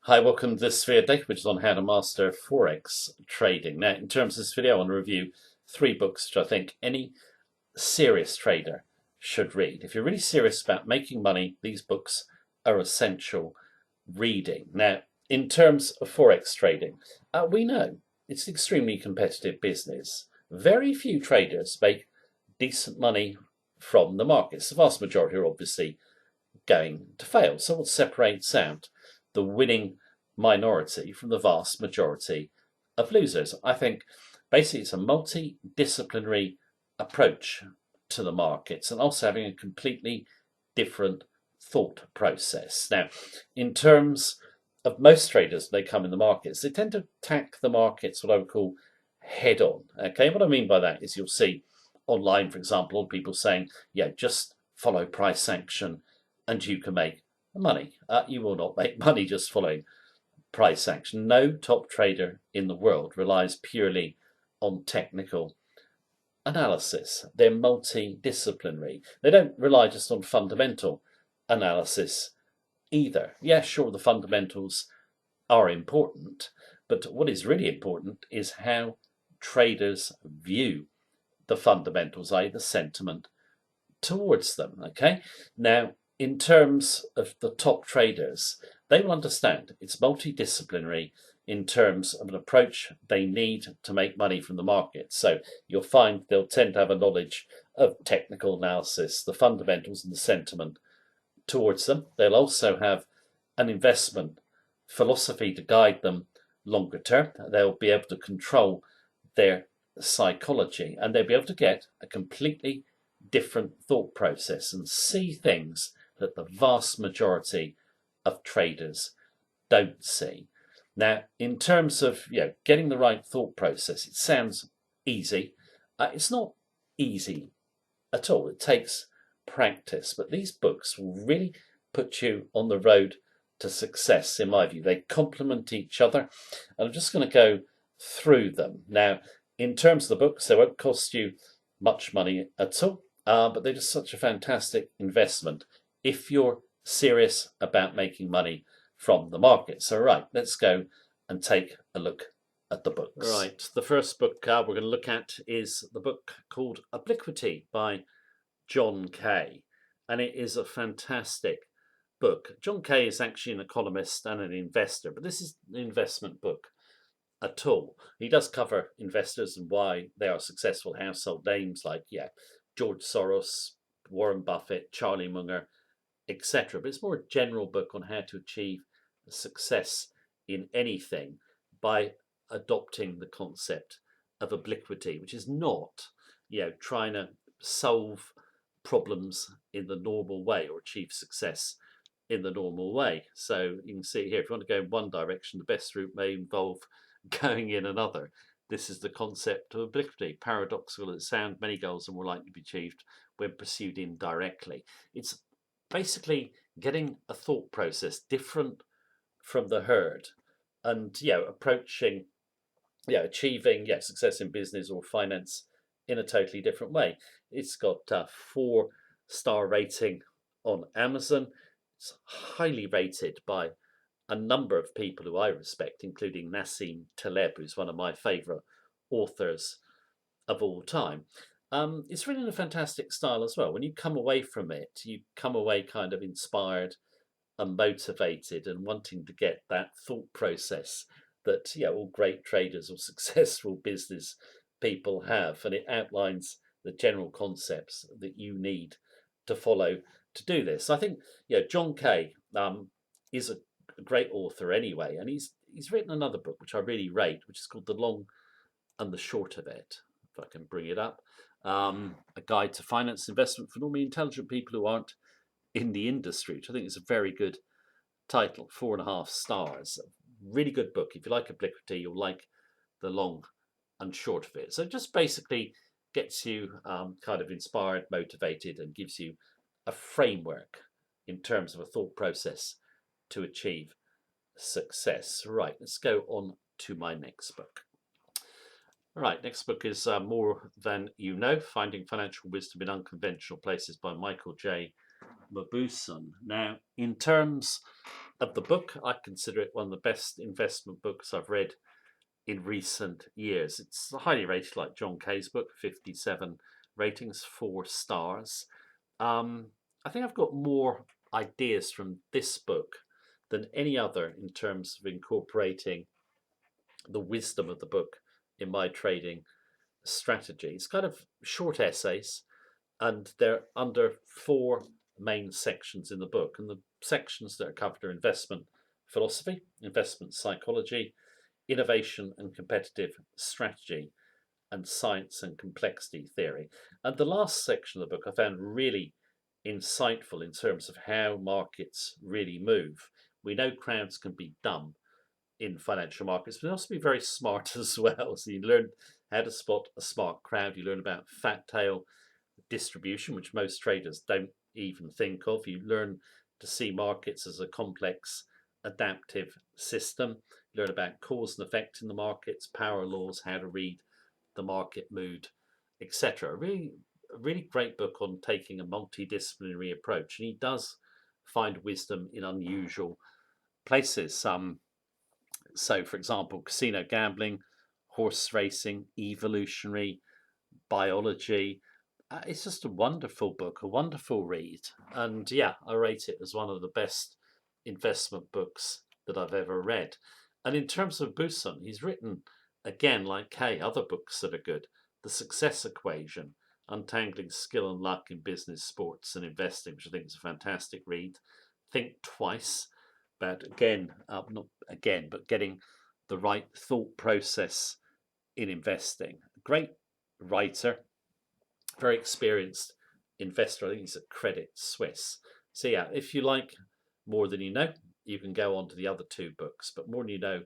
Hi, welcome to this video, which is on how to master Forex trading. Now, in terms of this video, I want to review three books which I think any serious trader should read. If you're really serious about making money, these books are essential reading. Now, in terms of Forex trading, we know it's an extremely competitive business. Very few traders make decent money from the markets. The vast majority are obviously going to fail. So what separates out the winning minority from the vast majority of losers? I think basically it's a multidisciplinary approach to the markets and also having a completely different thought process. Now, in terms of most traders, when they come in the markets, they tend to attack the markets what I would call head on. Okay, what I mean by that is you'll see online, for example, a lot of people saying, yeah, just follow price action and you can make money. You will not make money just following price action. No top trader in the world relies purely on technical analysis. They're multidisciplinary. They don't rely just on fundamental analysis either. Yeah, sure, the fundamentals are important, but what is really important is how traders view the fundamentals, i.e., the sentiment towards them. Okay, now in terms of the top traders, they will understand it's multidisciplinary in terms of an approach they need to make money from the market. So you'll find they'll tend to have a knowledge of technical analysis, the fundamentals, and the sentiment towards them. They'll also have an investment philosophy to guide them longer term. They'll be able to control their psychology and they'll be able to get a completely different thought process and see things that the vast majority of traders don't see. Now, in terms of getting the right thought process, it sounds easy. It's not easy at all. It takes practice, but these books will really put you on the road to success, in my view. They complement each other, and I'm just going to go through them. Now, in terms of the books, they won't cost you much money at all, but they're just such a fantastic investment if you're serious about making money from the market. So, right, let's go and take a look at the books. Right, the first book we're going to look at is the book called Obliquity by John Kay, and it is a fantastic book. John Kay is actually an economist and an investor, but this is an investment book at all. He does cover investors and why they are successful household names like George Soros, Warren Buffett, Charlie Munger, etc. But it's more a general book on how to achieve success in anything by adopting the concept of obliquity, which is not trying to solve problems in the normal way or achieve success in the normal way. So you can see here, if you want to go in one direction, the best route may involve going in another. This is the concept of obliquity. Paradoxical as it sounds, many goals are more likely to be achieved when pursued indirectly. It's basically getting a thought process different from the herd and approaching achieving success in business or finance in a totally different way. It's got a 4-star rating on Amazon. It's highly rated by a number of people who I respect, including Nassim Taleb, who's one of my favourite authors of all time. It's written in a fantastic style as well. When you come away from it, you come away kind of inspired and motivated and wanting to get that thought process that all great traders or successful business people have, and it outlines the general concepts that you need to follow to do this. I think John Kay is a great author anyway, and he's written another book which I really rate, which is called The Long and the Short of It. If I can bring it up, a guide to finance investment for normally intelligent people who aren't in the industry, which I think is a very good title. 4.5 stars. Really good book. If you like obliquity, you'll like The Long and Short of It. So it just basically gets you kind of inspired, motivated, and gives you a framework in terms of a thought process to achieve success. Right, let's go on to my next book. All right, next book is More Than You Know, Finding Financial Wisdom in Unconventional Places by Michael J. Mabuson. Now, in terms of the book, I consider it one of the best investment books I've read in recent years. It's highly rated, like John Kay's book, 57 ratings, 4 stars. I think I've got more ideas from this book than any other in terms of incorporating the wisdom of the book in my trading strategy. It's kind of short essays, and they're under 4 main sections in the book. And the sections that are covered are investment philosophy, investment psychology, innovation and competitive strategy, and science and complexity theory. And the last section of the book I found really insightful in terms of how markets really move. We know crowds can be dumb in financial markets, but they also be very smart as well. So you learn how to spot a smart crowd. You learn about fat tail distribution, which most traders don't even think of. You learn to see markets as a complex adaptive system. You learn about cause and effect in the markets, power laws, how to read the market mood, etc. A really great book on taking a multidisciplinary approach, and he does find wisdom in unusual places. So, for example, casino gambling, horse racing, evolutionary biology. It's just a wonderful book, a wonderful read. And yeah, I rate it as one of the best investment books that I've ever read. And in terms of Busan, he's written, again, like Kay, other books that are good. The Success Equation, Untangling Skill and Luck in Business, Sports and Investing, which I think is a fantastic read. Think Twice, about, again, not again, but getting the right thought process in investing. Great writer, very experienced investor. I think he's at Credit Suisse. So yeah, if you like More Than You Know, you can go on to the other 2 books. But More Than You Know,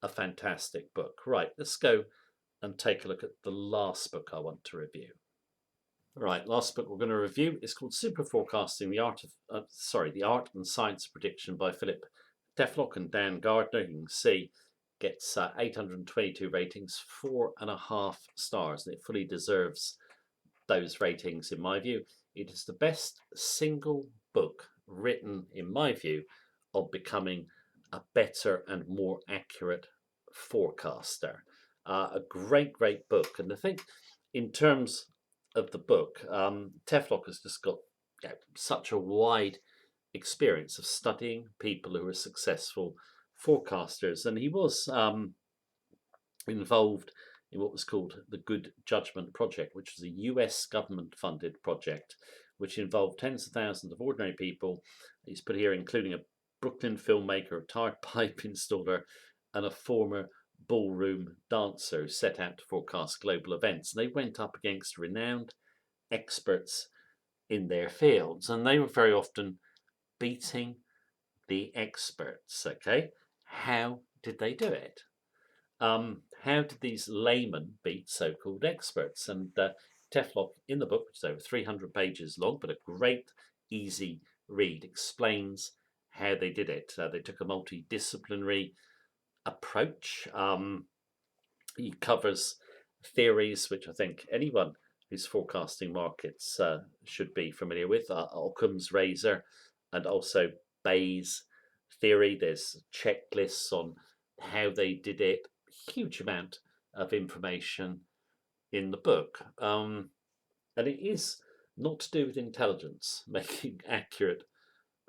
a fantastic book. Right, let's go and take a look at the last book I want to review. Right, last book we're going to review is called Super Forecasting: The Art and Science of Prediction by Philip Teflock and Dan Gardner. You can see gets 822 ratings, 4.5 stars, and it fully deserves those ratings in my view. It is the best single book written, in my view, of becoming a better and more accurate forecaster. A great book. And I think in terms of the book, Teflock has just got such a wide experience of studying people who are successful forecasters. And he was involved in what was called the Good Judgment Project, which was a US government-funded project, which involved tens of thousands of ordinary people. He's put here including a Brooklyn filmmaker, a tar pipe installer, and a former ballroom dancer who set out to forecast global events. And they went up against renowned experts in their fields, and they were very often beating the experts. Okay, how did they do it? How did these laymen beat so-called experts? And Teflock, in the book, which is over 300 pages long, but a great, easy read, explains how they did it. They took a multidisciplinary approach. He covers theories which I think anyone who's forecasting markets should be familiar with. Occam's razor and also Bayes' theory. There's checklists on how they did it. Huge amount of information in the book. And it is not to do with intelligence, making accurate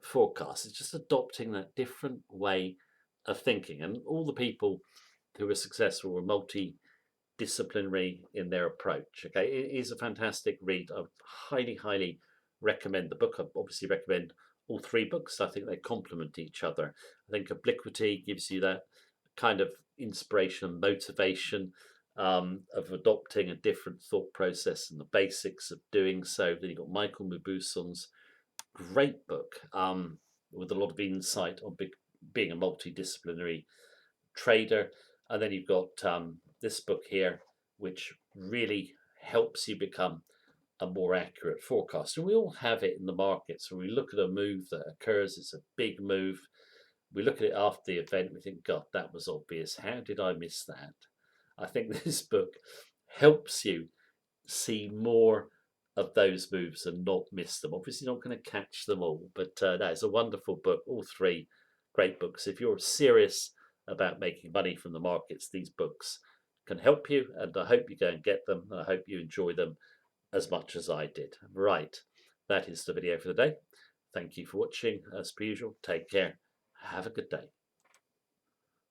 forecasts. It's just adopting that different way of thinking. And all the people who were successful were multidisciplinary in their approach. Okay, it is a fantastic read. I highly recommend the book. I obviously recommend all 3 books. I think they complement each other. I think Obliquity gives you that kind of inspiration and motivation of adopting a different thought process and the basics of doing so. Then you've got Michael Mabuson's great book with a lot of insight on being a multidisciplinary trader. And then you've got this book here, which really helps you become a more accurate forecaster. We all have it in the markets. When we look at a move that occurs, it's a big move. We look at it after the event, we think, God, that was obvious. How did I miss that? I think this book helps you see more of those moves and not miss them. Obviously, not going to catch them all, but that is a wonderful book. All three great books. If you're serious about making money from the markets, these books can help you, and I hope you go and get them. I hope you enjoy them as much as I did. Right, that is the video for the day. Thank you for watching. As per usual, take care. Have a good day.